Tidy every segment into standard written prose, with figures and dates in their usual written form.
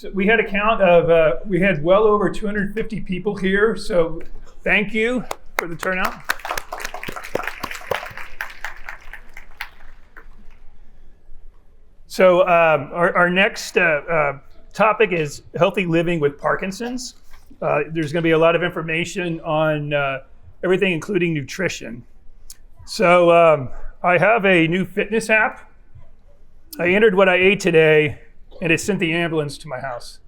So we had a count of, we had well over 250 people here, so thank you for the turnout. So our next topic is healthy living with Parkinson's. There's going to be a lot of information on everything, including nutrition. So I have a new fitness app. I entered what I ate today, and it sent the ambulance to my house.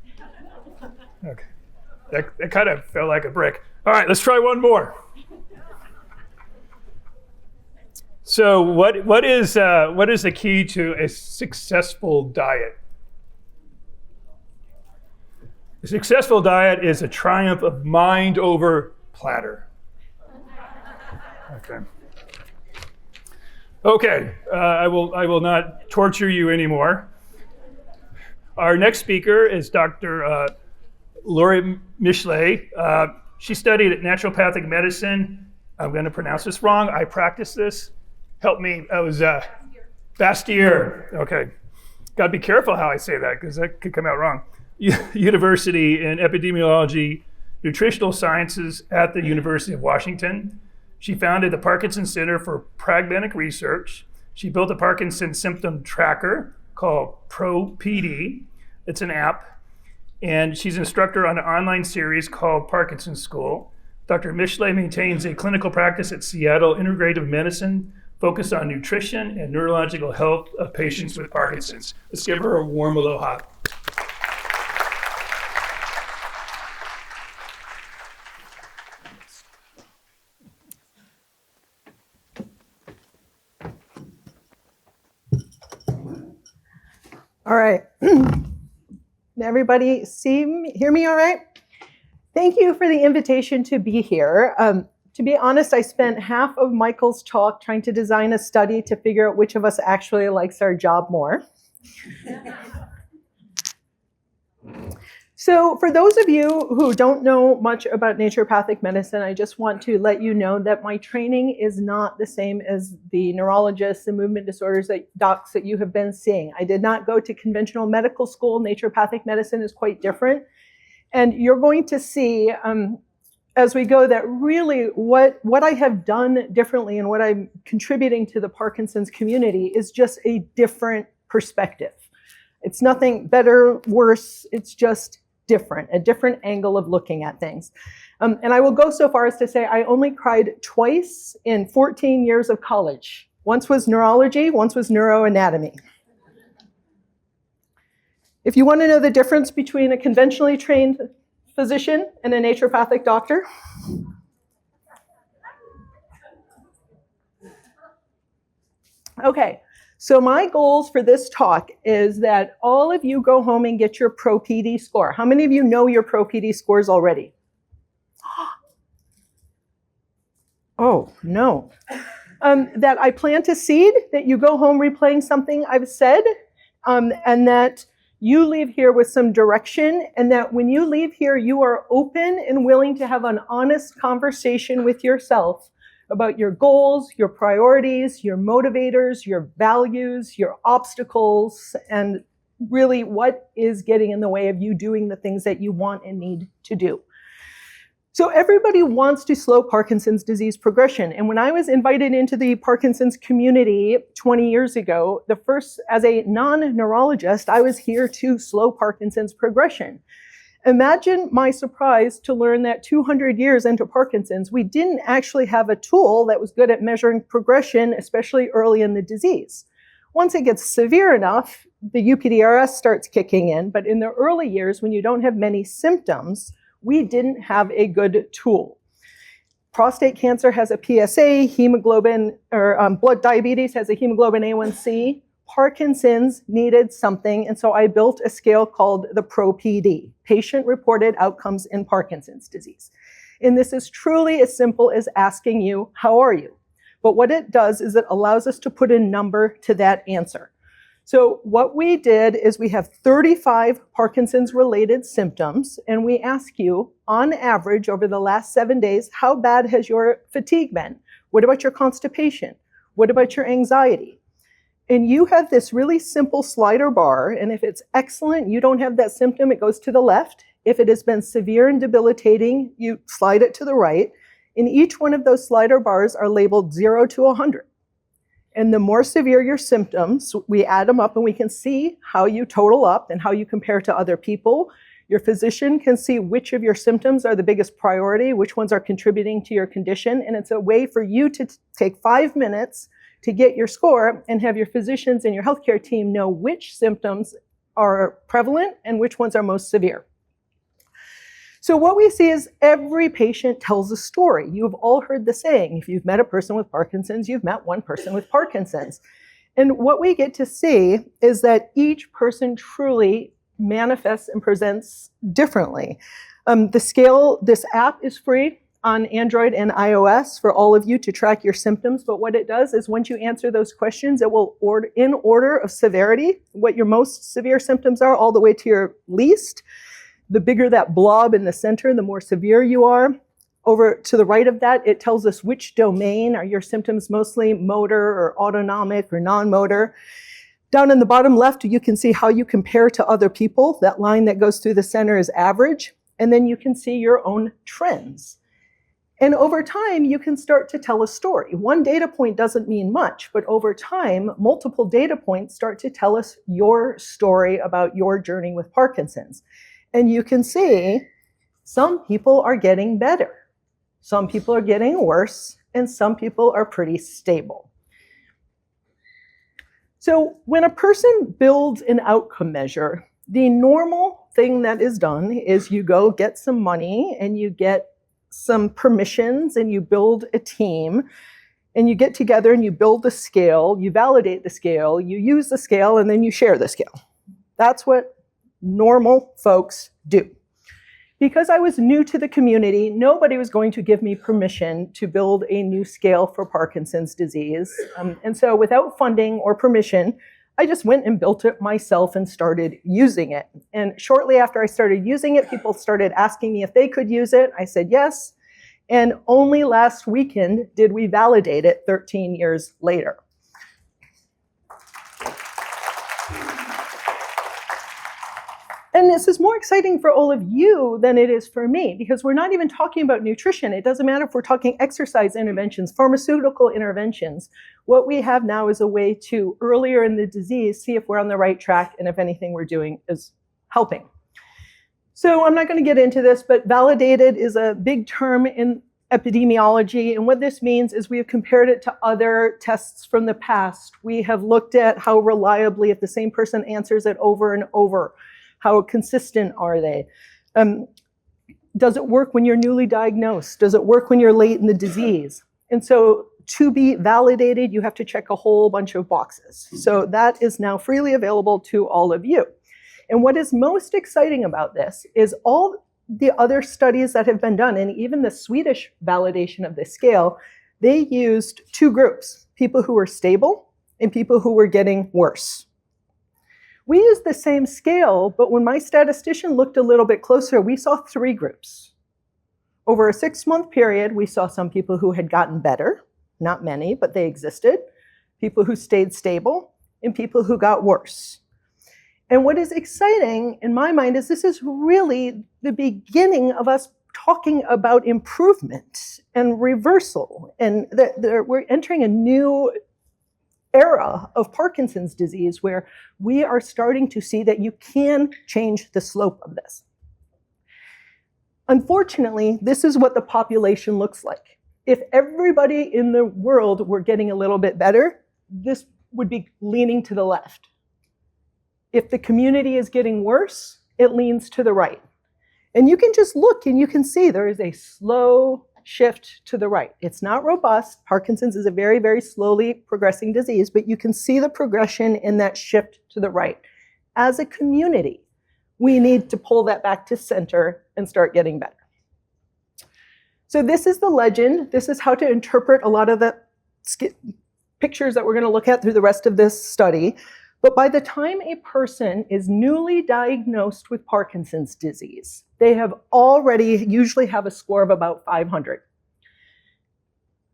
Okay, that kind of felt like a brick. All right, let's try one more. So what is the key to a successful diet? A successful diet is a triumph of mind over platter. Okay, I will not torture you anymore. Our next speaker is Dr. Laurie Mischley. She studied naturopathic medicine. I'm going to pronounce this wrong. I practiced this. Help me. I was Bastyr. Okay. Got to be careful how I say that because that could come out wrong. University in Epidemiology, Nutritional Sciences at the University of Washington. She founded the Parkinson Center for Pragmatic Research. She built a Parkinson symptom tracker called ProPD. It's an app. And she's an instructor on an online series called Parkinson School. Dr. Mischley maintains a clinical practice at Seattle Integrative Medicine focused on nutrition and neurological health of patients with Parkinson's. Let's give her a warm aloha. All right. Everybody hear me all right? Thank you for the invitation to be here. To be honest, I spent half of Michael's talk trying to design a study to figure out which of us actually likes our job more. So for those of you who don't know much about naturopathic medicine, I just want to let you know that my training is not the same as the neurologists and movement disorders docs that you have been seeing. I did not go to conventional medical school. Naturopathic medicine is quite different. And you're going to see as we go that really what I have done differently and what I'm contributing to the Parkinson's community is just a different perspective. It's nothing better, worse, it's just different, a different angle of looking at things. And I will go so far as to say I only cried twice in 14 years of college. Once was neurology, once was neuroanatomy. If you want to know the difference between a conventionally trained physician and a naturopathic doctor, okay. So my goals for this talk is that all of you go home and get your ProPD score. How many of you know your ProPD scores already? Oh, no. That I plant a seed, that you go home replaying something I've said, and that you leave here with some direction, and that when you leave here, you are open and willing to have an honest conversation with yourself about your goals, your priorities, your motivators, your values, your obstacles, and really what is getting in the way of you doing the things that you want and need to do. So everybody wants to slow Parkinson's disease progression. And when I was invited into the Parkinson's community 20 years ago, as a non-neurologist, I was here to slow Parkinson's progression. Imagine my surprise to learn that 200 years into Parkinson's, we didn't actually have a tool that was good at measuring progression, especially early in the disease. Once it gets severe enough, the UPDRS starts kicking in, but in the early years, when you don't have many symptoms, we didn't have a good tool. Prostate cancer has a PSA, blood diabetes has a hemoglobin A1C. Parkinson's needed something, and so I built a scale called the ProPD, Patient-Reported Outcomes in Parkinson's Disease. And this is truly as simple as asking you, how are you? But what it does is it allows us to put a number to that answer. So what we did is we have 35 Parkinson's-related symptoms, and we ask you, on average, over the last 7 days, how bad has your fatigue been? What about your constipation? What about your anxiety? And you have this really simple slider bar, and if it's excellent, you don't have that symptom, it goes to the left. If it has been severe and debilitating, you slide it to the right. And each one of those slider bars are labeled 0 to 100. And the more severe your symptoms, we add them up and we can see how you total up and how you compare to other people. Your physician can see which of your symptoms are the biggest priority, which ones are contributing to your condition. And it's a way for you to take 5 minutes to get your score and have your physicians and your healthcare team know which symptoms are prevalent and which ones are most severe. So what we see is every patient tells a story. You've all heard the saying, if you've met a person with Parkinson's, you've met one person with Parkinson's. And what we get to see is that each person truly manifests and presents differently. The scale, this app is free on Android and iOS for all of you to track your symptoms. But what it does is once you answer those questions, it will in order of severity, what your most severe symptoms are all the way to your least. The bigger that blob in the center, the more severe you are. Over to the right of that, it tells us which domain are your symptoms mostly motor or autonomic or non-motor. Down in the bottom left, you can see how you compare to other people. That line that goes through the center is average. And then you can see your own trends. And over time, you can start to tell a story. One data point doesn't mean much, but over time, multiple data points start to tell us your story about your journey with Parkinson's. And you can see some people are getting better, some people are getting worse, and some people are pretty stable. So when a person builds an outcome measure, the normal thing that is done is you go get some money and you get some permissions and you build a team and you get together and you build the scale, you validate the scale, you use the scale, and then you share the scale. That's what normal folks do. Because I was new to the community, nobody was going to give me permission to build a new scale for Parkinson's disease. And so without funding or permission, I just went and built it myself and started using it. And shortly after I started using it, people started asking me if they could use it. I said yes. And only last weekend did we validate it 13 years later. And this is more exciting for all of you than it is for me, because we're not even talking about nutrition. It doesn't matter if we're talking exercise interventions, pharmaceutical interventions. What we have now is a way to, earlier in the disease, see if we're on the right track and if anything we're doing is helping. So I'm not going to get into this, but validated is a big term in epidemiology. And what this means is we have compared it to other tests from the past. We have looked at how reliably, if the same person answers it over and over, how consistent are they? Does it work when you're newly diagnosed? Does it work when you're late in the disease? And so to be validated, you have to check a whole bunch of boxes. So that is now freely available to all of you. And what is most exciting about this is all the other studies that have been done, and even the Swedish validation of this scale, they used two groups, people who were stable and people who were getting worse. We used the same scale, but when my statistician looked a little bit closer, we saw three groups. Over a 6-month period, we saw some people who had gotten better, not many, but they existed, people who stayed stable, and people who got worse. And what is exciting in my mind is this is really the beginning of us talking about improvement and reversal, and we're entering a new era of Parkinson's disease where we are starting to see that you can change the slope of this. Unfortunately, this is what the population looks like. If everybody in the world were getting a little bit better, this would be leaning to the left. If the community is getting worse, it leans to the right. And you can just look and you can see there is a slow shift to the right. It's not robust. Parkinson's is a very, very slowly progressing disease, but you can see the progression in that shift to the right. As a community, we need to pull that back to center and start getting better. So this is the legend. This is how to interpret a lot of the pictures that we're going to look at through the rest of this study. But by the time a person is newly diagnosed with Parkinson's disease, they have already usually have a score of about 500.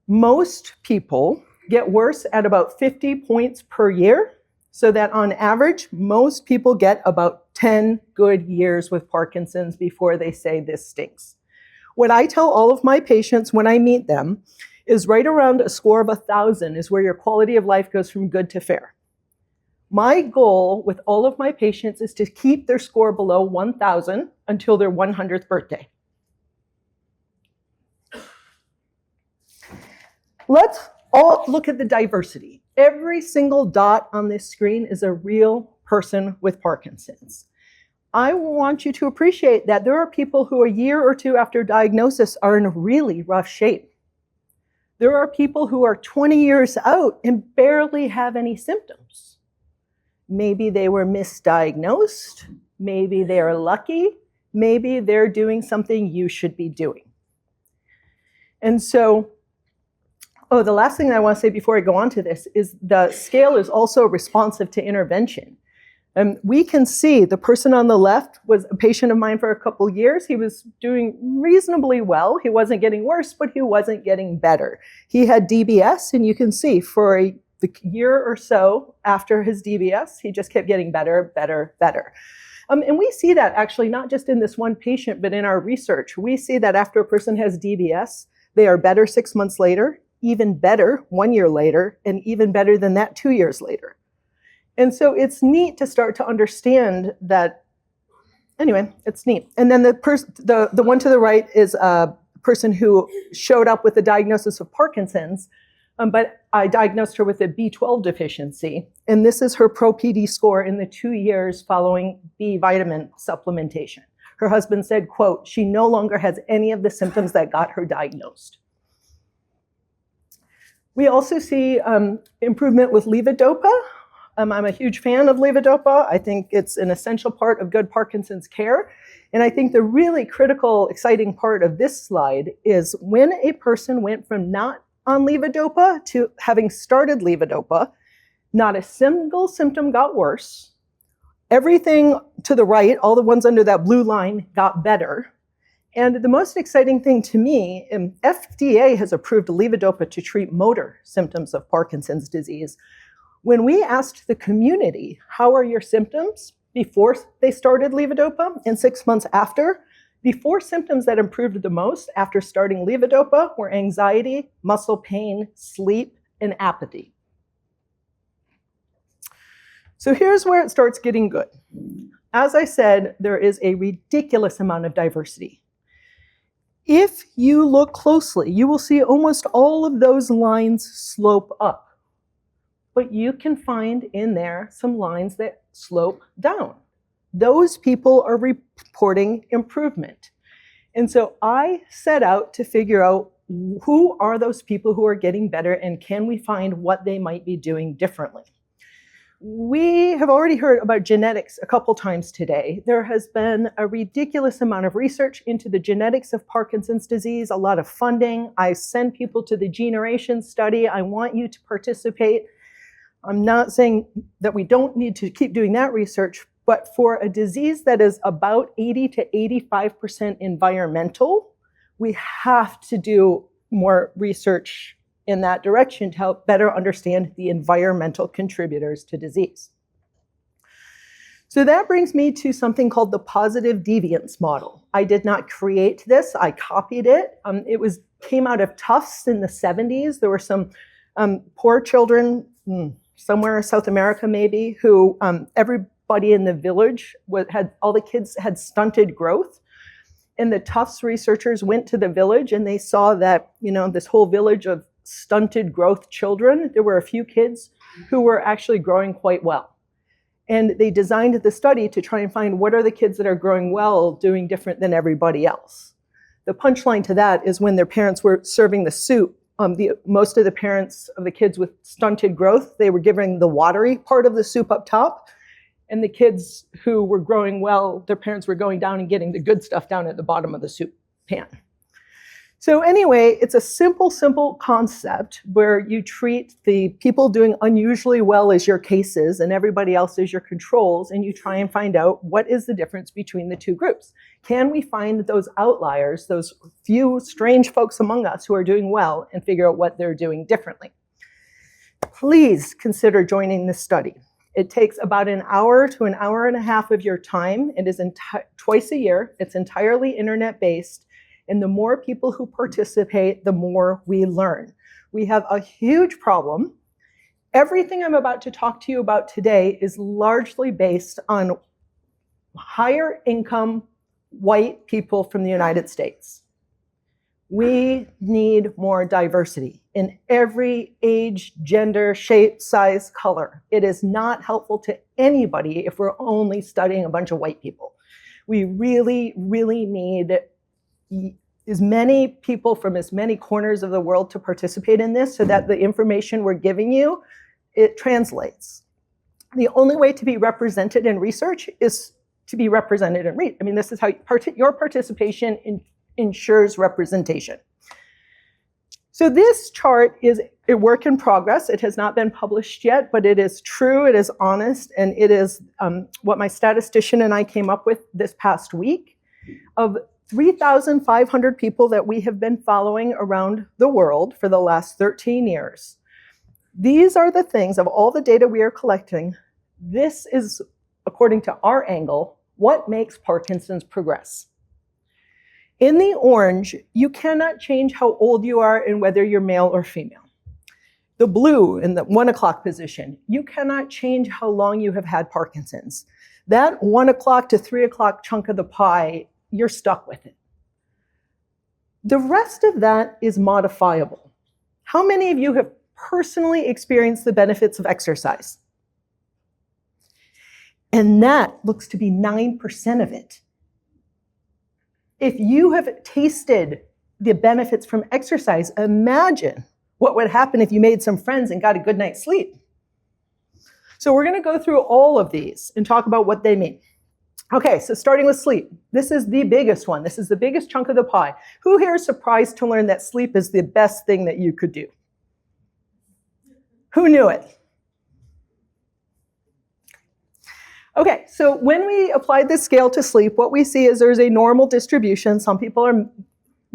Most people get worse at about 50 points per year, so that on average, most people get about 10 good years with Parkinson's before they say this stinks. What I tell all of my patients when I meet them is right around a score of 1,000 is where your quality of life goes from good to fair. My goal with all of my patients is to keep their score below 1,000 until their 100th birthday. Let's all look at the diversity. Every single dot on this screen is a real person with Parkinson's. I want you to appreciate that there are people who a year or two after diagnosis are in really rough shape. There are people who are 20 years out and barely have any symptoms. Maybe they were misdiagnosed, maybe they're lucky, maybe they're doing something you should be doing. And so, the last thing I want to say before I go on to this is the scale is also responsive to intervention. We can see the person on the left was a patient of mine for a couple years. He was doing reasonably well. He wasn't getting worse, but he wasn't getting better. He had DBS, and you can see for the year or so after his DBS, he just kept getting better, better, better. And we see that actually not just in this one patient, but in our research. We see that after a person has DBS, they are better 6 months later, even better 1 year later, and even better than that 2 years later. And so it's neat to start to understand that, anyway, it's neat. And then the one to the right is a person who showed up with a diagnosis of Parkinson's, but I diagnosed her with a B12 deficiency. And this is her pro-PD score in the 2 years following B vitamin supplementation. Her husband said, quote, "She no longer has any of the symptoms that got her diagnosed." We also see improvement with levodopa. I'm a huge fan of levodopa. I think it's an essential part of good Parkinson's care. And I think the really critical, exciting part of this slide is when a person went from not on levodopa to having started levodopa, not a single symptom got worse. Everything to the right, all the ones under that blue line, got better. And the most exciting thing to me, FDA has approved levodopa to treat motor symptoms of Parkinson's disease. When we asked the community, how are your symptoms before they started levodopa and 6 months after, the 4 symptoms that improved the most after starting levodopa were anxiety, muscle pain, sleep, and apathy. So here's where it starts getting good. As I said, there is a ridiculous amount of diversity. If you look closely, you will see almost all of those lines slope up. But you can find in there some lines that slope down. Those people are reporting improvement. And so I set out to figure out who are those people who are getting better and can we find what they might be doing differently. We have already heard about genetics a couple times today. There has been a ridiculous amount of research into the genetics of Parkinson's disease, a lot of funding. I send people to the Generation study. I want you to participate. I'm not saying that we don't need to keep doing that research, but for a disease that is about 80 to 85% environmental, we have to do more research in that direction to help better understand the environmental contributors to disease. So that brings me to something called the positive deviance model. I did not create this, I copied it. It came out of Tufts in the 70s. There were some poor children, somewhere in South America maybe, who everybody in the village all the kids had stunted growth. And the Tufts researchers went to the village and they saw that, this whole village of stunted growth children, there were a few kids who were actually growing quite well. And they designed the study to try and find what are the kids that are growing well doing different than everybody else. The punchline to that is when their parents were serving the soup, most of the parents of the kids with stunted growth, they were giving the watery part of the soup up top. And the kids who were growing well, their parents were going down and getting the good stuff down at the bottom of the soup pan. So anyway, it's a simple concept where you treat the people doing unusually well as your cases and everybody else as your controls, and you try and find out what is the difference between the two groups. Can we find those outliers, those few strange folks among us who are doing well, and figure out what they're doing differently? please consider joining this study. It takes about an hour to an hour and a half of your time. It is twice a year. It's entirely internet-based. And the more people who participate, the more we learn. We have a huge problem. Everything I'm about to talk to you about today is largely based on higher income white people from the United States. We need more diversity in every age, gender, shape, size, color. It is not helpful to anybody if we're only studying a bunch of white people. We really, really need as many people from as many corners of the world to participate in this so that the information we're giving you, it translates. The only way to be represented in research is to be represented in I mean, this is how your participation ensures representation. So this chart is a work in progress. It has not been published yet, but it is true, it is honest, and it is what my statistician and I came up with this past week. Of 3,500 people that we have been following around the world for the last 13 years. These are the things, of all the data we are collecting, this is, according to our angle, what makes Parkinson's progress. In the orange, you cannot change how old you are and whether you're male or female. The blue in the 1 o'clock position, you cannot change how long you have had Parkinson's. That 1 o'clock to 3 o'clock chunk of the pie, you're stuck with it. The rest of that is modifiable. How many of you have personally experienced the benefits of exercise? And that looks to be 9% of it. If you have tasted the benefits from exercise, imagine what would happen if you made some friends and got a good night's sleep. So we're going to go through all of these and talk about what they mean. Okay, so starting with sleep. This is the biggest one. This is the biggest chunk of the pie. Who here is surprised to learn that sleep is the best thing that you could do? Who knew it? Okay, so when we applied this scale to sleep, what we see is there's a normal distribution. Some people are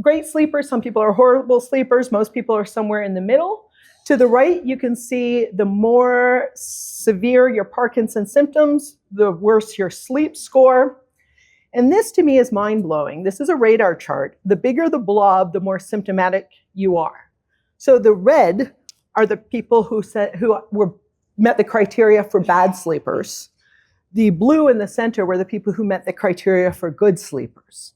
great sleepers, some people are horrible sleepers, most people are somewhere in the middle. To the right, you can see the more severe your Parkinson symptoms, the worse your sleep score. And this to me is mind-blowing. This is a radar chart. The bigger the blob, the more symptomatic you are. So the red are the people who met the criteria for bad sleepers. The blue in the center were the people who met the criteria for good sleepers.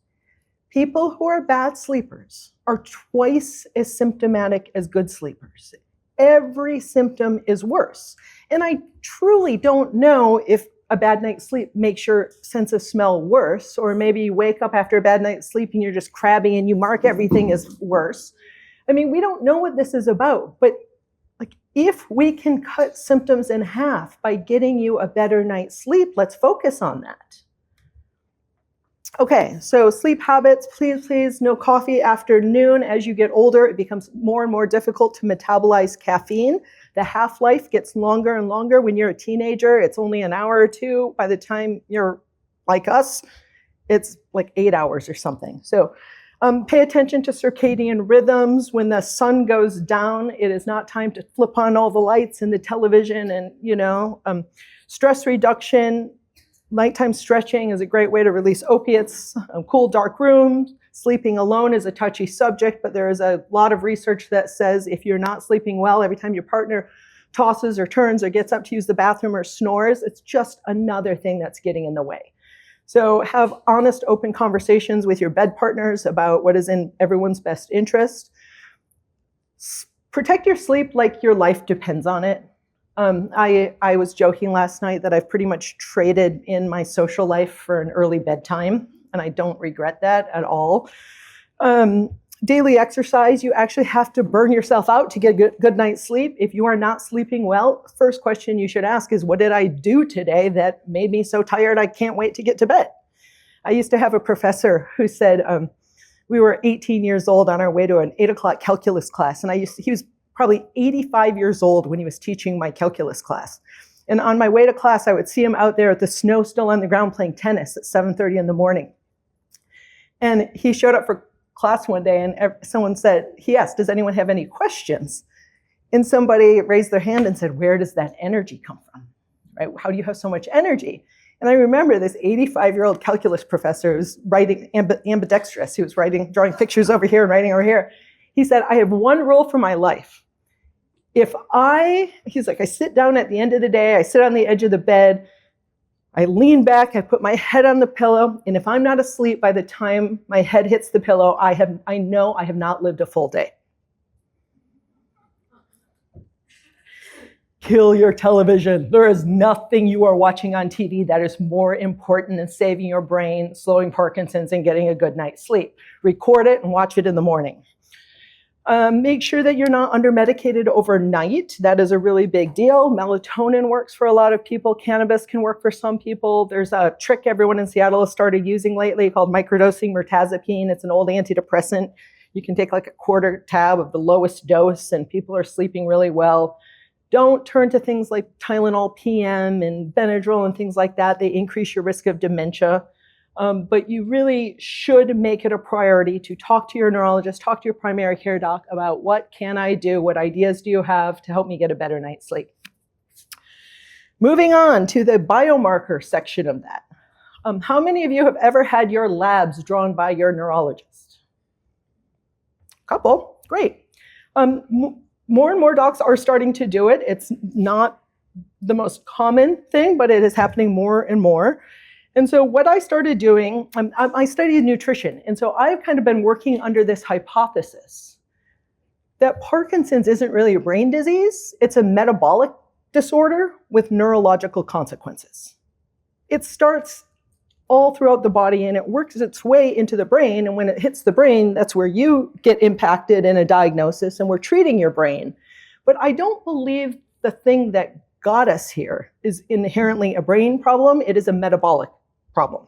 People who are bad sleepers are twice as symptomatic as good sleepers. Every symptom is worse. And I truly don't know if a bad night's sleep makes your sense of smell worse, or maybe you wake up after a bad night's sleep and you're just crabby and you mark everything as worse. I mean, we don't know what this is about, but if we can cut symptoms in half by getting you a better night's sleep, let's focus on that. Okay, so sleep habits, please, no coffee after noon. As you get older, it becomes more and more difficult to metabolize caffeine. The half-life gets longer and longer. When you're a teenager, it's only an hour or two. By the time you're like us, it's like 8 hours or something. So pay attention to circadian rhythms. When the sun goes down, it is not time to flip on all the lights in the television and, stress reduction. Nighttime stretching is a great way to release opiates. Cool, dark rooms. Sleeping alone is a touchy subject, but there is a lot of research that says if you're not sleeping well, every time your partner tosses or turns or gets up to use the bathroom or snores, it's just another thing that's getting in the way. So have honest, open conversations with your bed partners about what is in everyone's best interest. Protect your sleep like your life depends on it. I was joking last night that I've pretty much traded in my social life for an early bedtime, and I don't regret that at all. Daily exercise, you actually have to burn yourself out to get a good night's sleep. If you are not sleeping well, first question you should ask is, what did I do today that made me so tired I can't wait to get to bed? I used to have a professor who said, we were 18 years old on our way to an 8 o'clock calculus class, and he was probably 85 years old when he was teaching my calculus class. And on my way to class, I would see him out there with the snow still on the ground playing tennis at 7:30 in the morning. And he showed up for class one day and someone said, he asked, does anyone have any questions? And somebody raised their hand and said, where does that energy come from? Right? How do you have so much energy? And I remember this 85-year-old calculus professor who's writing ambidextrous. He was drawing pictures over here and writing over here. He said, I have one rule for my life. He's like, I sit down at the end of the day, I sit on the edge of the bed, I lean back, I put my head on the pillow, and if I'm not asleep by the time my head hits the pillow, I know I have not lived a full day. Kill your television. There is nothing you are watching on TV that is more important than saving your brain, slowing Parkinson's, and getting a good night's sleep. Record it and watch it in the morning. Make sure that you're not under-medicated overnight. That is a really big deal. Melatonin works for a lot of people. Cannabis can work for some people. There's a trick everyone in Seattle has started using lately called microdosing mirtazapine. It's an old antidepressant. You can take like a quarter tab of the lowest dose, and people are sleeping really well. Don't turn to things like Tylenol PM and Benadryl and things like that. They increase your risk of dementia. But you really should make it a priority to talk to your neurologist, talk to your primary care doc about what can I do, what ideas do you have to help me get a better night's sleep. Moving on to the biomarker section of that. How many of you have ever had your labs drawn by your neurologist? Couple, great. More and more docs are starting to do it. It's not the most common thing, but it is happening more and more. And so what I started doing, I studied nutrition. And so I've kind of been working under this hypothesis that Parkinson's isn't really a brain disease. It's a metabolic disorder with neurological consequences. It starts all throughout the body and it works its way into the brain. And when it hits the brain, that's where you get impacted in a diagnosis and we're treating your brain. But I don't believe the thing that got us here is inherently a brain problem. It is a metabolic problem.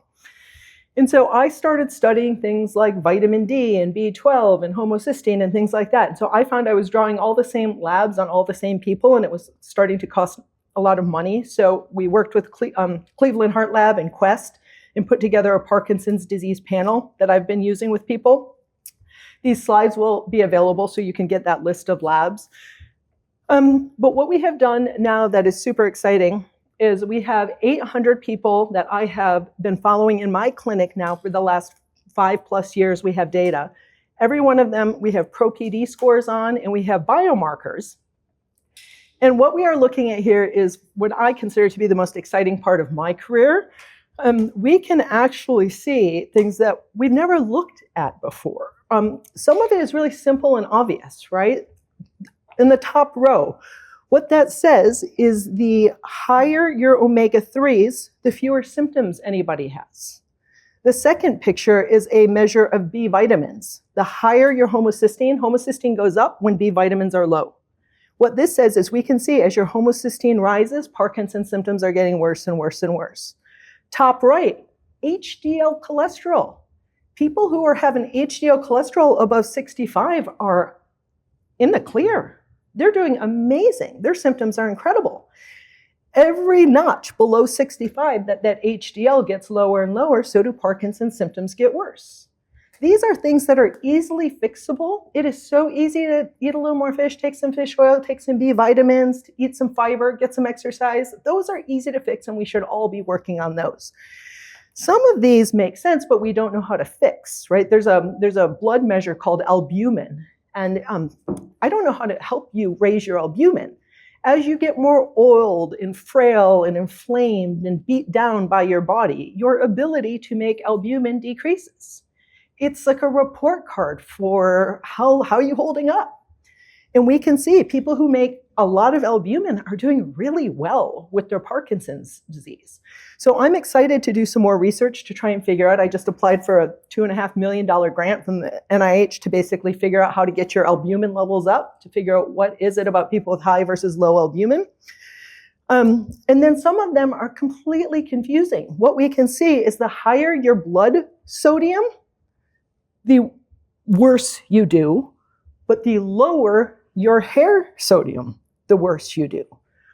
And so I started studying things like vitamin D and B12 and homocysteine and things like that. And so I found I was drawing all the same labs on all the same people, and it was starting to cost a lot of money. So we worked with Cleveland Heart Lab and Quest and put together a Parkinson's disease panel that I've been using with people. These slides will be available so you can get that list of labs. But what we have done now that is super exciting is we have 800 people that I have been following in my clinic now for the last 5+ years. We have data. Every one of them we have pro-PD scores on, and we have biomarkers. And what we are looking at here is what I consider to be the most exciting part of my career. We can actually see things that we've never looked at before. Some of it is really simple and obvious, right? In the top row, what that says is the higher your omega-3s, the fewer symptoms anybody has. The second picture is a measure of B vitamins. The higher your homocysteine goes up when B vitamins are low. What this says is we can see as your homocysteine rises, Parkinson's symptoms are getting worse and worse and worse. Top right, HDL cholesterol. People who are having HDL cholesterol above 65 are in the clear. They're doing amazing. Their symptoms are incredible. Every notch below 65, that HDL gets lower and lower, so do Parkinson's symptoms get worse. These are things that are easily fixable. It is so easy to eat a little more fish, take some fish oil, take some B vitamins, eat some fiber, get some exercise. Those are easy to fix, and we should all be working on those. Some of these make sense, but we don't know how to fix, right? There's a blood measure called albumin. And I don't know how to help you raise your albumin. As you get more oiled and frail and inflamed and beat down by your body, your ability to make albumin decreases. It's like a report card for how are you holding up. And we can see people who make a lot of albumin are doing really well with their Parkinson's disease. So I'm excited to do some more research to try and figure out. I just applied for a $2.5 million grant from the NIH to basically figure out how to get your albumin levels up, to figure out what is it about people with high versus low albumin. And then some of them are completely confusing. What we can see is the higher your blood sodium, the worse you do, but the lower your hair sodium, the worse you do.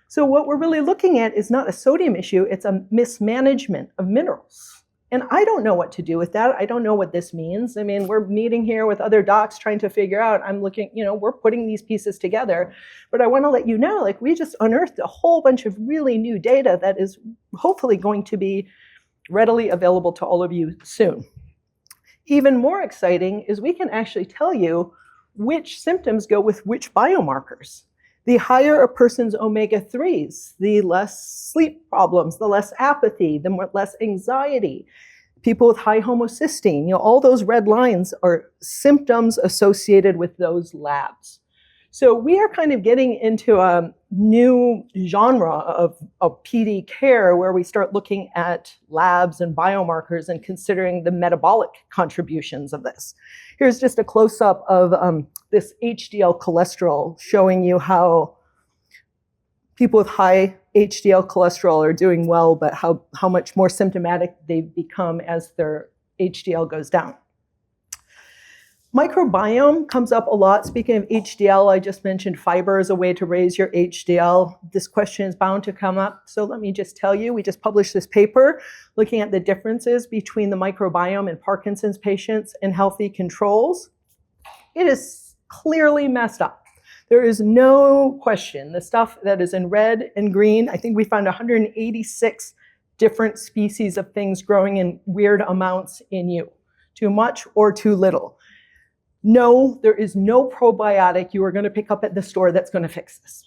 So what we're really looking at is not a sodium issue, it's a mismanagement of minerals. And I don't know what to do with that. I don't know what this means. I mean, we're meeting here with other docs trying to figure out, I'm looking, we're putting these pieces together. But I want to let you know, like, we just unearthed a whole bunch of really new data that is hopefully going to be readily available to all of you soon. Even more exciting is we can actually tell you which symptoms go with which biomarkers. The higher a person's omega-3s, the less sleep problems, the less apathy, the less anxiety. People with high homocysteine, all those red lines are symptoms associated with those labs. So we are kind of getting into a new genre of PD care where we start looking at labs and biomarkers and considering the metabolic contributions of this. Here's just a close-up of this HDL cholesterol showing you how people with high HDL cholesterol are doing well, but how much more symptomatic they become as their HDL goes down. Microbiome comes up a lot. Speaking of HDL, I just mentioned fiber as a way to raise your HDL. This question is bound to come up. So let me just tell you, we just published this paper looking at the differences between the microbiome in Parkinson's patients and healthy controls. It is clearly messed up. There is no question. The stuff that is in red and green, I think we found 186 different species of things growing in weird amounts in you. Too much or too little. No, there is no probiotic you are going to pick up at the store that's going to fix this.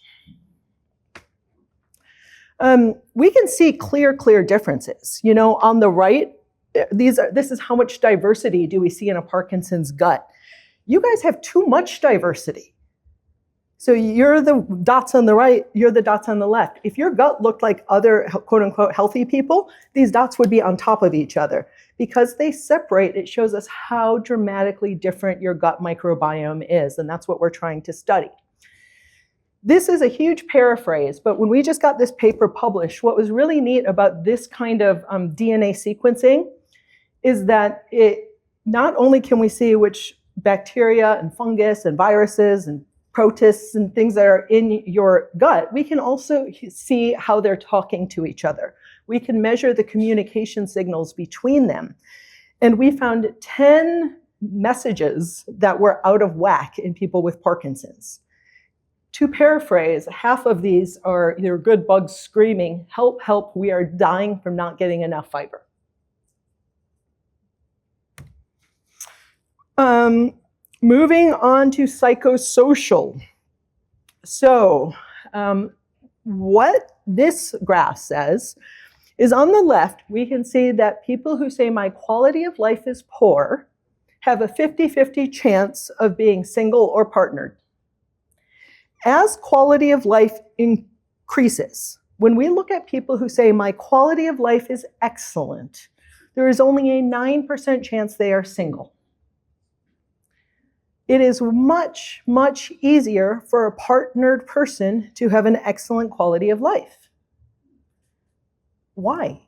We can see clear differences. On the right, this is how much diversity do we see in a Parkinson's gut. You guys have too much diversity. So you're the dots on the right, you're the dots on the left. If your gut looked like other quote unquote healthy people, these dots would be on top of each other. Because they separate, it shows us how dramatically different your gut microbiome is, and that's what we're trying to study. This is a huge paraphrase, but when we just got this paper published, what was really neat about this kind of DNA sequencing is that not only can we see which bacteria and fungus and viruses and protists and things that are in your gut, we can also see how they're talking to each other. We can measure the communication signals between them. And we found 10 messages that were out of whack in people with Parkinson's. To paraphrase, half of these are your good bugs screaming, help, help, we are dying from not getting enough fiber. Moving on to psychosocial. So what this graph says is on the left, we can see that people who say my quality of life is poor have a 50-50 chance of being single or partnered. As quality of life increases, when we look at people who say my quality of life is excellent, there is only a 9% chance they are single. It is much, much easier for a partnered person to have an excellent quality of life. Why?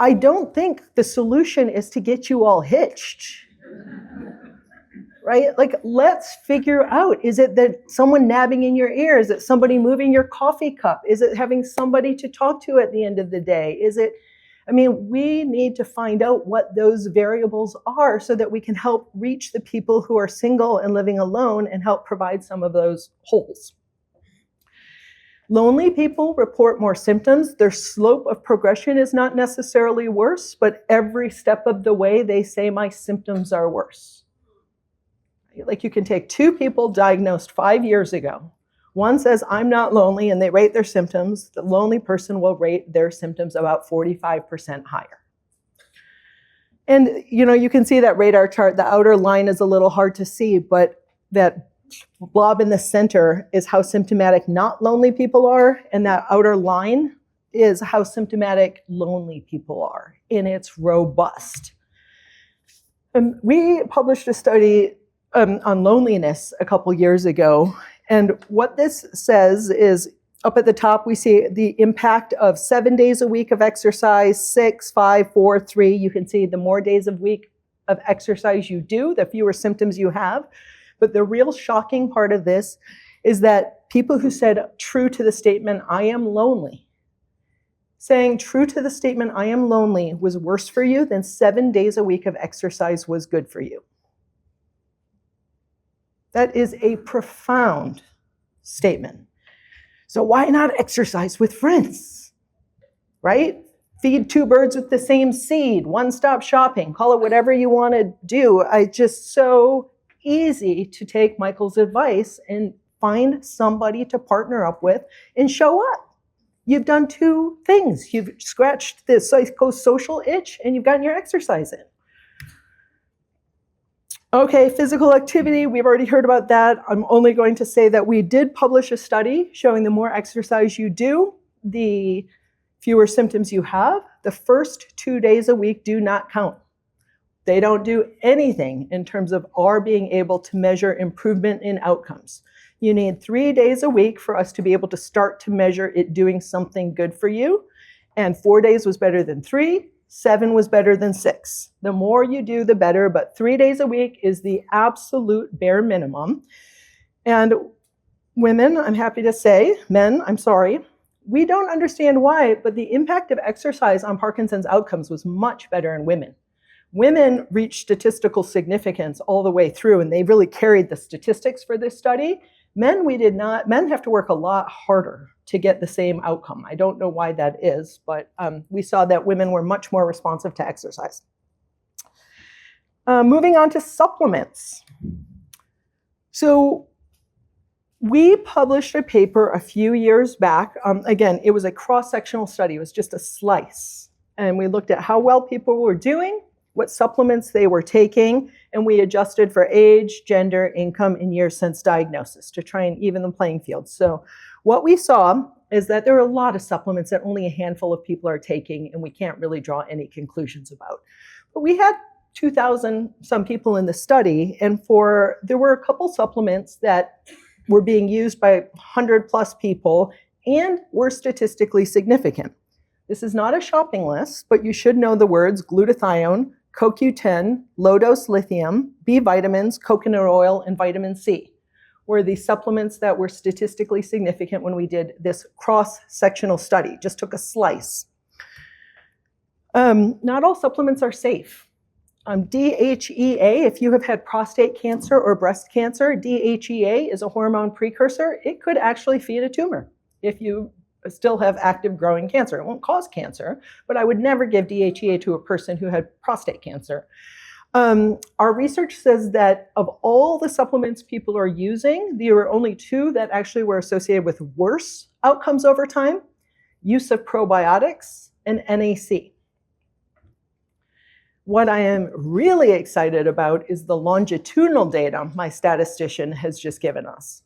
I don't think the solution is to get you all hitched, right? Like, let's figure out, is it that someone nabbing in your ear? Is it somebody moving your coffee cup? Is it having somebody to talk to at the end of the day? We need to find out what those variables are so that we can help reach the people who are single and living alone and help provide some of those holes. Lonely people report more symptoms. Their slope of progression is not necessarily worse, but every step of the way they say my symptoms are worse. Like, you can take two people diagnosed 5 years ago. One says, I'm not lonely, and they rate their symptoms. The lonely person will rate their symptoms about 45% higher. And, you can see that radar chart. The outer line is a little hard to see, but that blob in the center is how symptomatic not lonely people are, and that outer line is how symptomatic lonely people are, and it's robust. We published a study on loneliness a couple years ago, and what this says is, up at the top, we see the impact of 7 days a week of exercise, 6, 5, 4, 3. You can see the more days a week of exercise you do, the fewer symptoms you have. But the real shocking part of this is that people who said true to the statement, I am lonely, saying true to the statement, I am lonely, was worse for you than 7 days a week of exercise was good for you. That is a profound statement. So why not exercise with friends, right? Feed two birds with the same seed, one-stop shopping, call it whatever you want to do. It's just so easy to take Michael's advice and find somebody to partner up with and show up. You've done two things. You've scratched the psychosocial itch and you've gotten your exercise in. Okay, physical activity, we've already heard about that. I'm only going to say that we did publish a study showing the more exercise you do, the fewer symptoms you have. The first 2 days a week do not count. They don't do anything in terms of our being able to measure improvement in outcomes. You need 3 days a week for us to be able to start to measure it doing something good for you. And 4 days was better than 3. 7 was better than 6. The more you do, the better, but 3 days a week is the absolute bare minimum. And women, I'm happy to say, men, I'm sorry, we don't understand why, but the impact of exercise on Parkinson's outcomes was much better in women. Women reached statistical significance all the way through, and they really carried the statistics for this study. Men, we did not. Men have to work a lot harder to get the same outcome. I don't know why that is, but we saw that women were much more responsive to exercise. Moving on to supplements. So we published a paper a few years back. Again, it was a cross-sectional study. It was just a slice. And we looked at how well people were doing, what supplements they were taking, and we adjusted for age, gender, income, and years since diagnosis to try and even the playing field. So what we saw is that there are a lot of supplements that only a handful of people are taking, and we can't really draw any conclusions about. But we had 2,000 some people in the study, and there were a couple supplements that were being used by 100 plus people and were statistically significant. This is not a shopping list, but you should know the words glutathione, CoQ10, low-dose lithium, B vitamins, coconut oil, and vitamin C were the supplements that were statistically significant when we did this cross-sectional study. Just took a slice. Not all supplements are safe. DHEA, if you have had prostate cancer or breast cancer, DHEA is a hormone precursor. It could actually feed a tumor if you still have active growing cancer. It won't cause cancer, but I would never give DHEA to a person who had prostate cancer. Our research says that of all the supplements people are using, there were only 2 that actually were associated with worse outcomes over time: use of probiotics and NAC. What I am really excited about is the longitudinal data my statistician has just given us.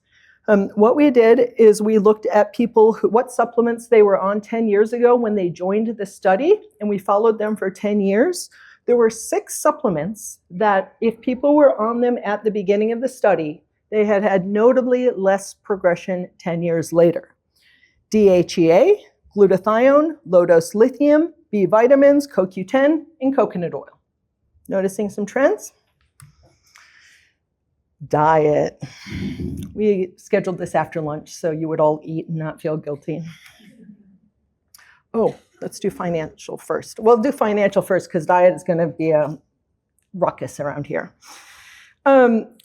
What we did is we looked at people, what supplements they were on 10 years ago when they joined the study, and we followed them for 10 years. There were 6 supplements that if people were on them at the beginning of the study, they had had notably less progression 10 years later. DHEA, glutathione, low-dose lithium, B vitamins, CoQ10, and coconut oil. Noticing some trends? Diet. We scheduled this after lunch so you would all eat and not feel guilty. Oh, let's do financial first. We'll do financial first because diet is going to be a ruckus around here.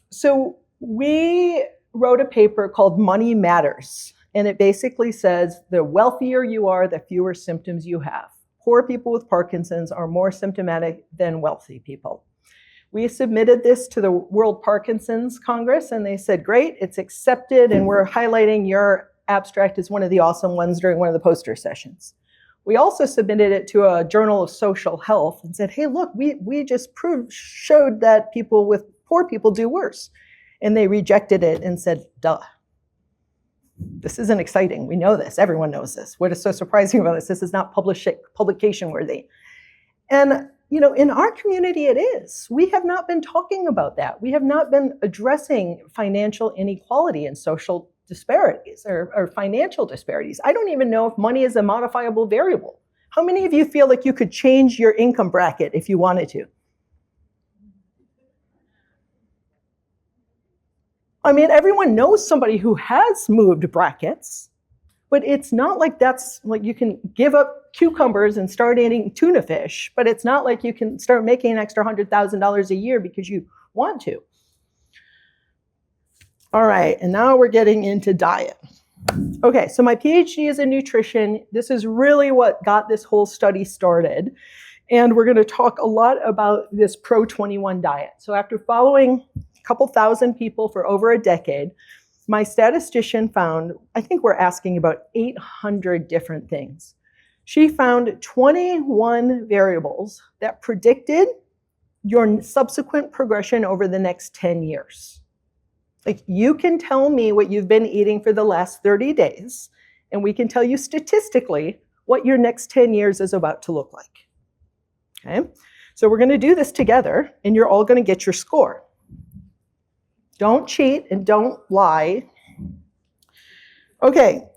So we wrote a paper called Money Matters, and it basically says the wealthier you are, the fewer symptoms you have. Poor people with Parkinson's are more symptomatic than wealthy people. We submitted this to the World Parkinson's Congress, and they said, great, it's accepted, and we're highlighting your abstract as one of the awesome ones during one of the poster sessions. We also submitted it to a journal of social health and said, hey, look, we just showed that poor people do worse. And they rejected it and said, duh. This isn't exciting. We know this. Everyone knows this. What is so surprising about this? This is not publication worthy. And in our community, it is. We have not been talking about that. We have not been addressing financial inequality and social disparities or financial disparities. I don't even know if money is a modifiable variable. How many of you feel like you could change your income bracket if you wanted to? I mean, everyone knows somebody who has moved brackets, But it's not like that's like you can give up cucumbers and start eating tuna fish, but it's not like you can start making an extra $100,000 a year because you want to. All right, and now we're getting into diet. Okay, so my PhD is in nutrition. This is really what got this whole study started. And we're going to talk a lot about this Pro-21 diet. So after following a couple thousand people for over a decade, my statistician found, I think we're asking about 800 different things. She found 21 variables that predicted your subsequent progression over the next 10 years. Like, you can tell me what you've been eating for the last 30 days, and we can tell you statistically what your next 10 years is about to look like. Okay? So we're going to do this together, and you're all going to get your score. Don't cheat and don't lie. Okay,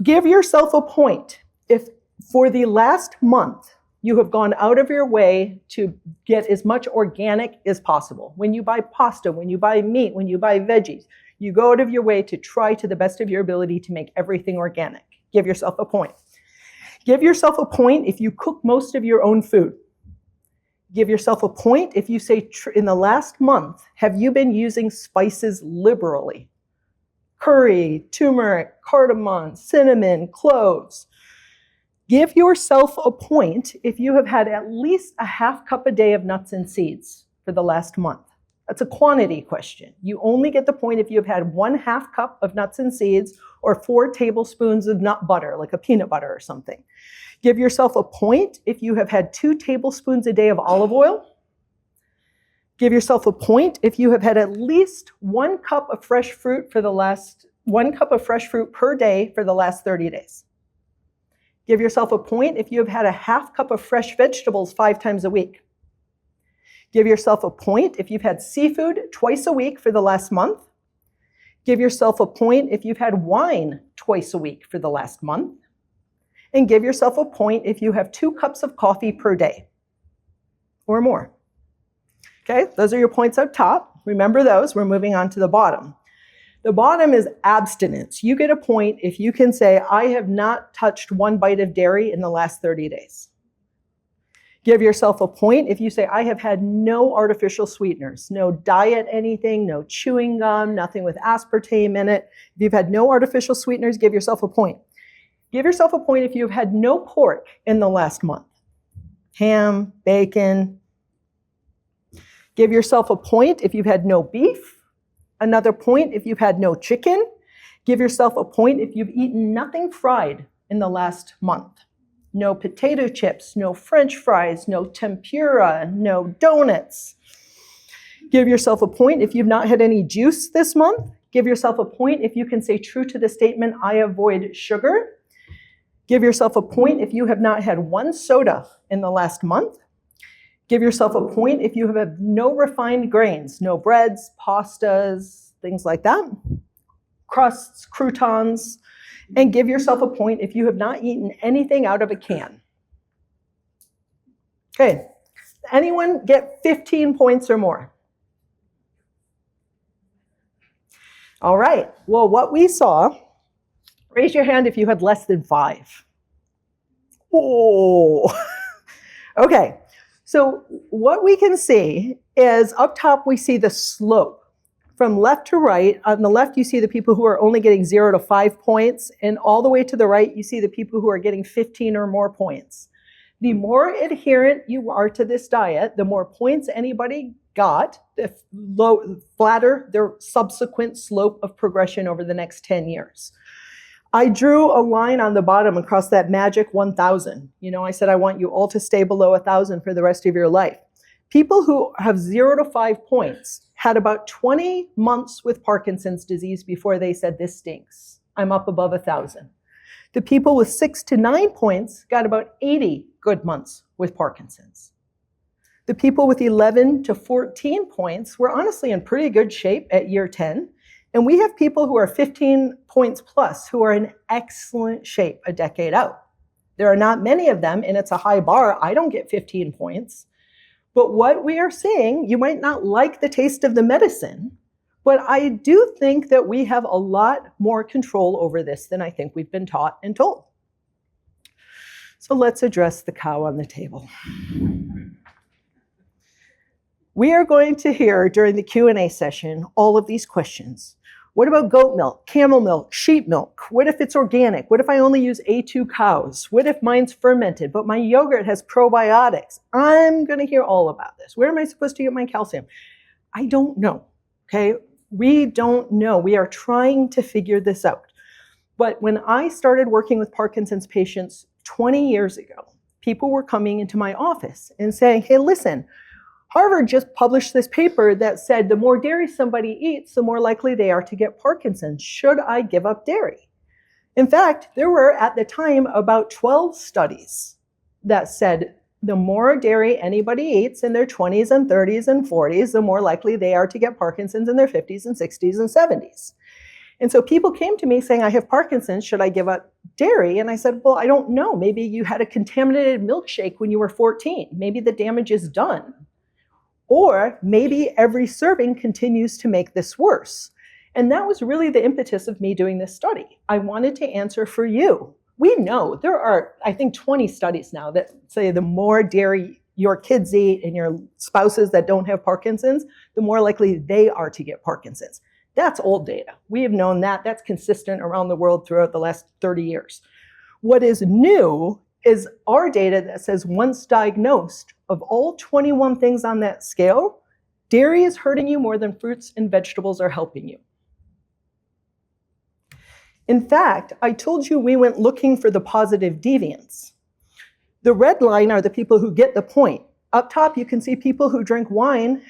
give yourself a point if for the last month you have gone out of your way to get as much organic as possible. When you buy pasta, when you buy meat, when you buy veggies, you go out of your way to try to the best of your ability to make everything organic. Give yourself a point. Give yourself a point if you cook most of your own food. Give yourself a point if you say, in the last month, have you been using spices liberally? Curry, turmeric, cardamom, cinnamon, cloves. Give yourself a point if you have had at least a half cup a day of nuts and seeds for the last month. That's a quantity question. You only get the point if you have had 1/2 cup of nuts and seeds or 4 tablespoons of nut butter, like a peanut butter or something. Give yourself a point if you have had 2 tablespoons a day of olive oil. Give yourself a point if you have had at least 1 cup of fresh fruit per day for the last 30 days. Give yourself a point if you have had a half cup of fresh vegetables 5 times a week. Give yourself a point if you've had seafood twice a week for the last month. Give yourself a point if you've had wine twice a week for the last month. And give yourself a point if you have 2 cups of coffee per day or more. Okay, those are your points up top. Remember those. We're moving on to the bottom. The bottom is abstinence. You get a point if you can say, I have not touched 1 bite of dairy in the last 30 days. Give yourself a point if you say, I have had no artificial sweeteners, no diet anything, no chewing gum, nothing with aspartame in it. If you've had no artificial sweeteners, give yourself a point. Give yourself a point if you've had no pork in the last month. Ham, bacon. Give yourself a point if you've had no beef. Another point if you've had no chicken. Give yourself a point if you've eaten nothing fried in the last month. No potato chips, no French fries, no tempura, no donuts. Give yourself a point if you've not had any juice this month. Give yourself a point if you can say true to the statement, I avoid sugar. Give yourself a point if you have not had 1 soda in the last month. Give yourself a point if you have had no refined grains, no breads, pastas, things like that, crusts, croutons. And give yourself a point if you have not eaten anything out of a can. Okay, anyone get 15 points or more? All right, well, what we saw, raise your hand if you had less than 5. Oh, okay. So what we can see is up top we see the slope. From left to right, on the left you see the people who are only getting 0 to 5 points, and all the way to the right you see the people who are getting 15 or more points. The more adherent you are to this diet, the more points anybody got, the flatter their subsequent slope of progression over the next 10 years. I drew a line on the bottom across that magic 1,000. You know, I said I want you all to stay below 1,000 for the rest of your life. People who have 0 to 5 points had about 20 months with Parkinson's disease before they said, this stinks. I'm up above 1,000. The people with 6 to 9 points got about 80 good months with Parkinson's. The people with 11 to 14 points were honestly in pretty good shape at year 10. And we have people who are 15 points plus who are in excellent shape a decade out. There are not many of them, and it's a high bar. I don't get 15 points. But what we are seeing, you might not like the taste of the medicine, But I do think that we have a lot more control over this than I think we've been taught and told. So let's address the cow on the table. We are going to hear during the Q&A session all of these questions. What about goat milk, camel milk, sheep milk? What if it's organic? What if I only use A2 cows? What if mine's fermented, but my yogurt has probiotics? I'm going to hear all about this. Where am I supposed to get my calcium? I don't know, okay? We don't know. We are trying to figure this out. But when I started working with Parkinson's patients 20 years ago, people were coming into my office and saying, hey, listen, Harvard just published this paper that said the more dairy somebody eats, the more likely they are to get Parkinson's. Should I give up dairy? In fact, there were at the time about 12 studies that said the more dairy anybody eats in their 20s and 30s and 40s, the more likely they are to get Parkinson's in their 50s and 60s and 70s. And so people came to me saying, I have Parkinson's, should I give up dairy? And I said, well, I don't know. Maybe you had a contaminated milkshake when you were 14. Maybe the damage is done. Or maybe every serving continues to make this worse. And that was really the impetus of me doing this study. I wanted to answer for you. We know there are, I think, 20 studies now that say the more dairy your kids eat and your spouses that don't have Parkinson's, the more likely they are to get Parkinson's. That's old data. We have known that. That's consistent around the world throughout the last 30 years. What is new is our data that says once diagnosed, of all 21 things on that scale, dairy is hurting you more than fruits and vegetables are helping you. In fact, I told you we went looking for the positive deviants. The red line are the people who get the point. Up top, you can see people who drink wine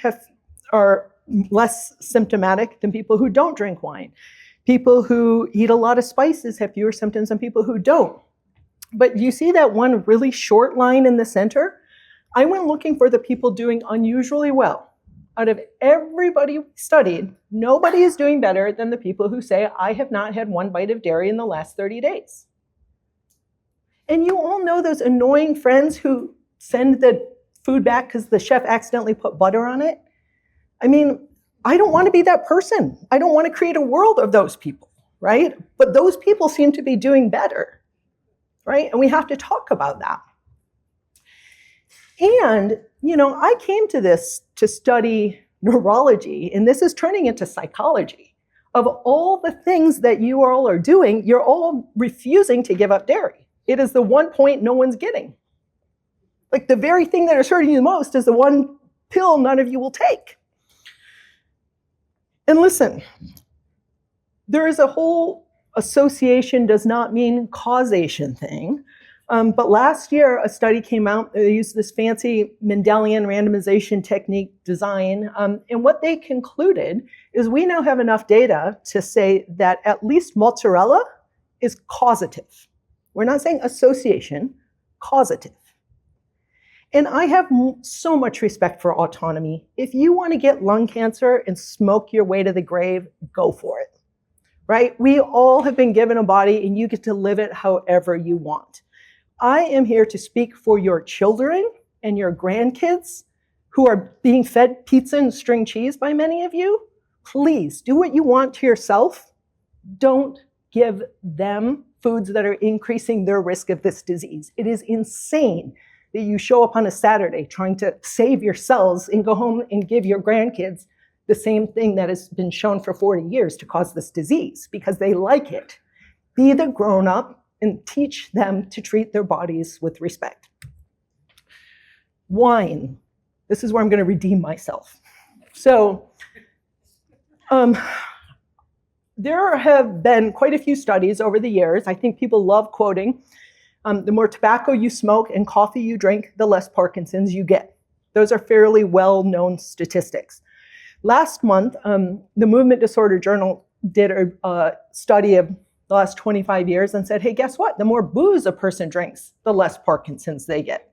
are less symptomatic than people who don't drink wine. People who eat a lot of spices have fewer symptoms than people who don't. But you see that one really short line in the center? I went looking for the people doing unusually well. Out of everybody we studied, nobody is doing better than the people who say, I have not had one bite of dairy in the last 30 days. And you all know those annoying friends who send the food back because the chef accidentally put butter on it? I mean, I don't want to be that person. I don't want to create a world of those people, right? But those people seem to be doing better, right? And we have to talk about that. And, you know, I came to this to study neurology, and this is turning into psychology. Of all the things that you all are doing, you're all refusing to give up dairy. It is the one point no one's getting. Like the very thing that is hurting you the most is the one pill none of you will take. And listen, there is a whole association does not mean causation thing. But last year, a study came out. They used this fancy Mendelian randomization technique design. And what they concluded is we now have enough data to say that at least mozzarella is causative. We're not saying association, causative. And I have so much respect for autonomy. If you want to get lung cancer and smoke your way to the grave, go for it, right? We all have been given a body and you get to live it however you want. I am here to speak for your children and your grandkids who are being fed pizza and string cheese by many of you. Please do what you want to yourself. Don't give them foods that are increasing their risk of this disease. It is insane that you show up on a Saturday trying to save your cells and go home and give your grandkids the same thing that has been shown for 40 years to cause this disease because they like it. Be the grown-up and teach them to treat their bodies with respect. Wine. This is where I'm going to redeem myself. So there have been quite a few studies over the years. I think people love quoting. The more tobacco you smoke and coffee you drink, the less Parkinson's you get. Those are fairly well-known statistics. Last month, the Movement Disorder Journal did a study of the last 25 years and said, hey, guess what? The more booze a person drinks, the less Parkinson's they get.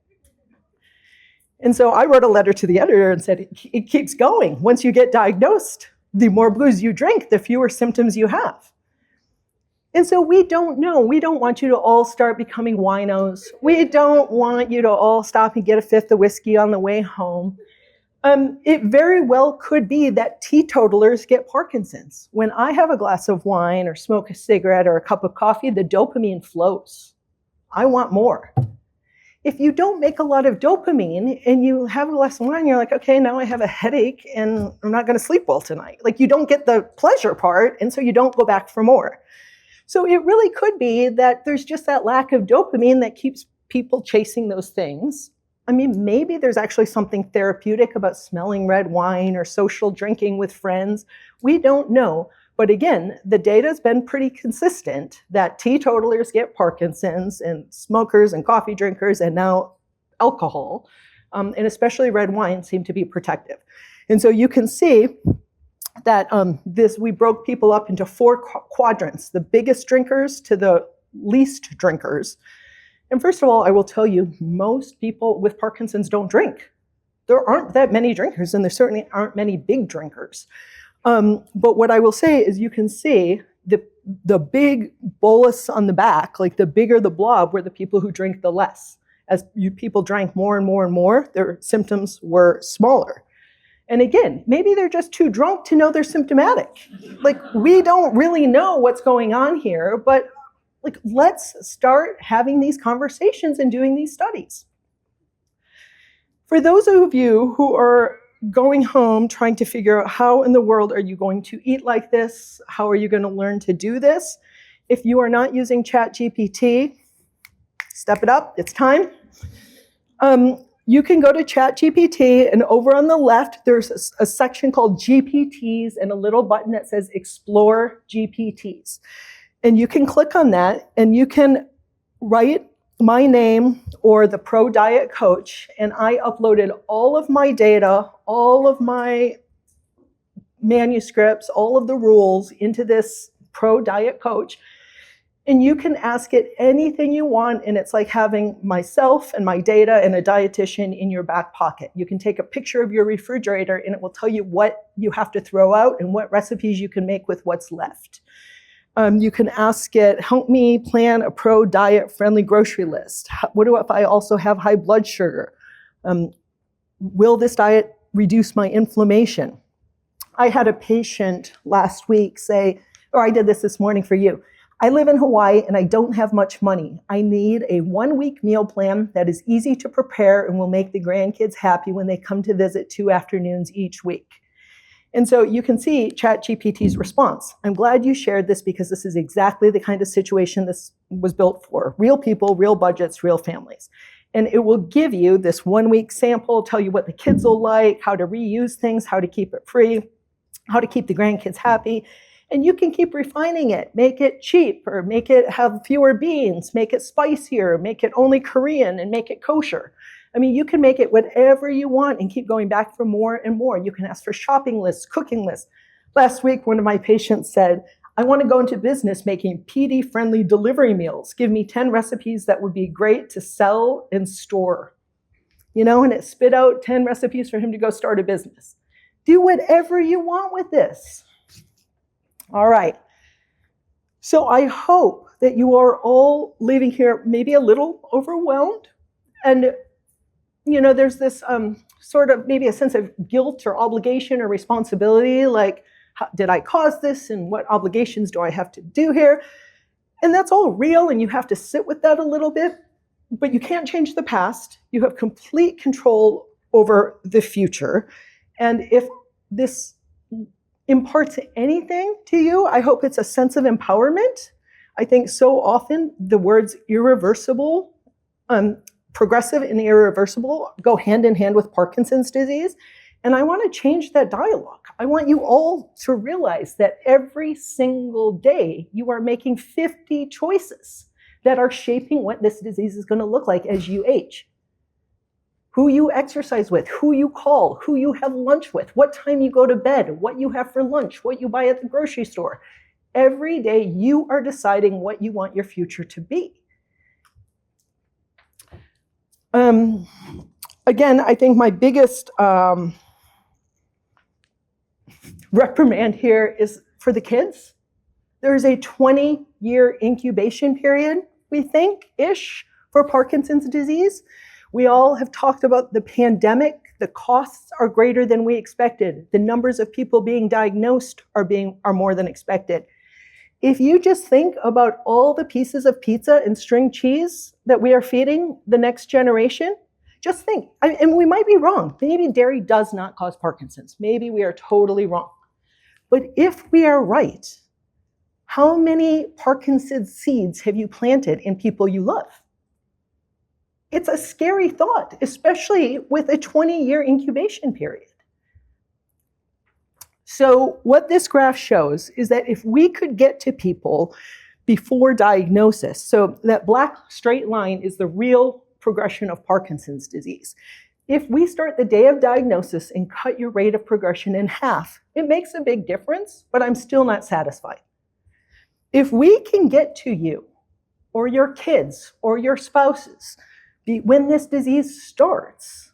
And so I wrote a letter to the editor and said, it keeps going. Once you get diagnosed, the more booze you drink, the fewer symptoms you have. And so we don't know. We don't want you to all start becoming winos. We don't want you to all stop and get a fifth of whiskey on the way home. It very well could be that teetotalers get Parkinson's. When I have a glass of wine or smoke a cigarette or a cup of coffee, the dopamine flows. I want more. If you don't make a lot of dopamine and you have a glass of wine, you're like, okay, now I have a headache and I'm not going to sleep well tonight. Like, you don't get the pleasure part, and so you don't go back for more. So it really could be that there's just that lack of dopamine that keeps people chasing those things. I mean, maybe there's actually something therapeutic about smelling red wine or social drinking with friends. We don't know. But again, the data's been pretty consistent that teetotalers get Parkinson's, and smokers and coffee drinkers, and now alcohol, and especially red wine, seem to be protective. And so you can see that we broke people up into 4 quadrants, the biggest drinkers to the least drinkers. And first of all, I will tell you, most people with Parkinson's don't drink. There aren't that many drinkers, and there certainly aren't many big drinkers. But what I will say is, you can see the big bolus on the back, like the bigger the blob, were the people who drink the less. As people drank more and more and more, their symptoms were smaller. And again, maybe they're just too drunk to know they're symptomatic. Like, we don't really know what's going on here, but like, let's start having these conversations and doing these studies. For those of you who are going home trying to figure out how in the world are you going to eat like this, how are you going to learn to do this, if you are not using ChatGPT, step it up, it's time. You can go to ChatGPT, and over on the left, there's a section called GPTs and a little button that says Explore GPTs. And you can click on that, and you can write my name or the Pro Diet Coach, and I uploaded all of my data, all of my manuscripts, all of the rules into this Pro Diet Coach. And you can ask it anything you want, and it's like having myself and my data and a dietitian in your back pocket. You can take a picture of your refrigerator, and it will tell you what you have to throw out and what recipes you can make with what's left. You can ask it, help me plan a pro diet friendly grocery list. What do if I also have high blood sugar? Will this diet reduce my inflammation? I had a patient last week say, or I did this morning for you. I live in Hawaii and I don't have much money. I need a 1-week meal plan that is easy to prepare and will make the grandkids happy when they come to visit 2 afternoons each week. And so you can see ChatGPT's response. I'm glad you shared this because this is exactly the kind of situation this was built for. Real people, real budgets, real families. And it will give you this 1-week sample, tell you what the kids will like, how to reuse things, how to keep it free, how to keep the grandkids happy. And you can keep refining it, make it cheap, or make it have fewer beans, make it spicier, make it only Korean, and make it kosher. I mean, you can make it whatever you want and keep going back for more and more. You can ask for shopping lists, cooking lists. Last week, one of my patients said, I want to go into business making PD-friendly delivery meals. Give me 10 recipes that would be great to sell and store. You know, and it spit out 10 recipes for him to go start a business. Do whatever you want with this. All right. So I hope that you are all leaving here maybe a little overwhelmed. And you know, there's this sort of maybe a sense of guilt or obligation or responsibility, like, did I cause this and what obligations do I have to do here? And that's all real, and you have to sit with that a little bit, but you can't change the past. You have complete control over the future. And if this imparts anything to you, I hope it's a sense of empowerment. I think so often the words irreversible, progressive and irreversible go hand in hand with Parkinson's disease. And I want to change that dialogue. I want you all to realize that every single day you are making 50 choices that are shaping what this disease is going to look like as you age. Who you exercise with, who you call, who you have lunch with, what time you go to bed, what you have for lunch, what you buy at the grocery store. Every day you are deciding what you want your future to be. Again, I think my biggest reprimand here is for the kids. There's a 20-year incubation period, we think, ish, for Parkinson's disease. We all have talked about the pandemic The costs are greater than we expected. The numbers of people being diagnosed are more than expected. If you just think about all the pieces of pizza and string cheese that we are feeding the next generation, just think, and we might be wrong. Maybe dairy does not cause Parkinson's. Maybe we are totally wrong. But if we are right, how many Parkinson's seeds have you planted in people you love? It's a scary thought, especially with a 20-year incubation period. So what this graph shows is that if we could get to people before diagnosis, so that black straight line is the real progression of Parkinson's disease. If we start the day of diagnosis and cut your rate of progression in half, it makes a big difference, but I'm still not satisfied. If we can get to you or your kids or your spouses when this disease starts,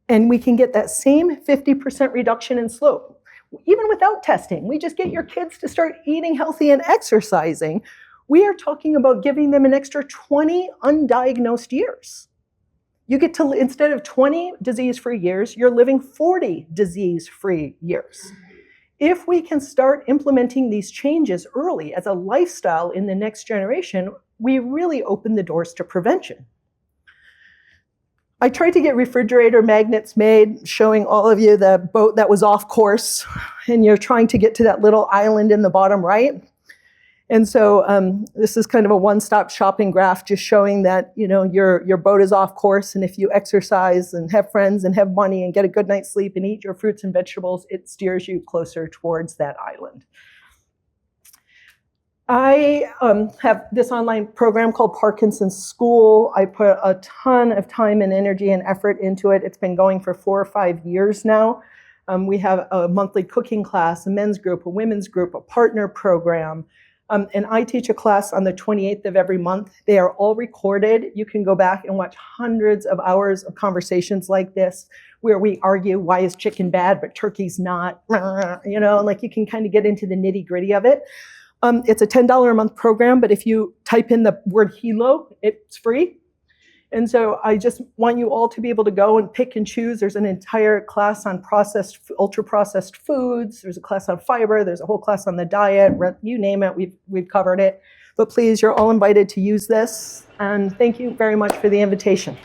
and we can get that same 50% reduction in slope, even without testing, we just get your kids to start eating healthy and exercising, we are talking about giving them an extra 20 undiagnosed years. You get to, instead of 20 disease-free years, you're living 40 disease-free years. If we can start implementing these changes early as a lifestyle in the next generation, we really open the doors to prevention. I tried to get refrigerator magnets made, showing all of you the boat that was off course, and you're trying to get to that little island in the bottom right. And so this is kind of a one-stop shopping graph, just showing that your boat is off course, and if you exercise and have friends and have money and get a good night's sleep and eat your fruits and vegetables, it steers you closer towards that island. I have this online program called Parkinson's School. I put a ton of time and energy and effort into it. It's been going for 4 or 5 years now. We have a monthly cooking class, a men's group, a women's group, a partner program. And I teach a class on the 28th of every month. They are all recorded. You can go back and watch hundreds of hours of conversations like this, where we argue, why is chicken bad, but turkey's not? Like you can kind of get into the nitty gritty of it. It's a $10 a month program, but if you type in the word HELO, it's free. And so I just want you all to be able to go and pick and choose. There's an entire class on ultra-processed foods. There's a class on fiber. There's a whole class on the diet. You name it, we've covered it. But please, you're all invited to use this. And thank you very much for the invitation.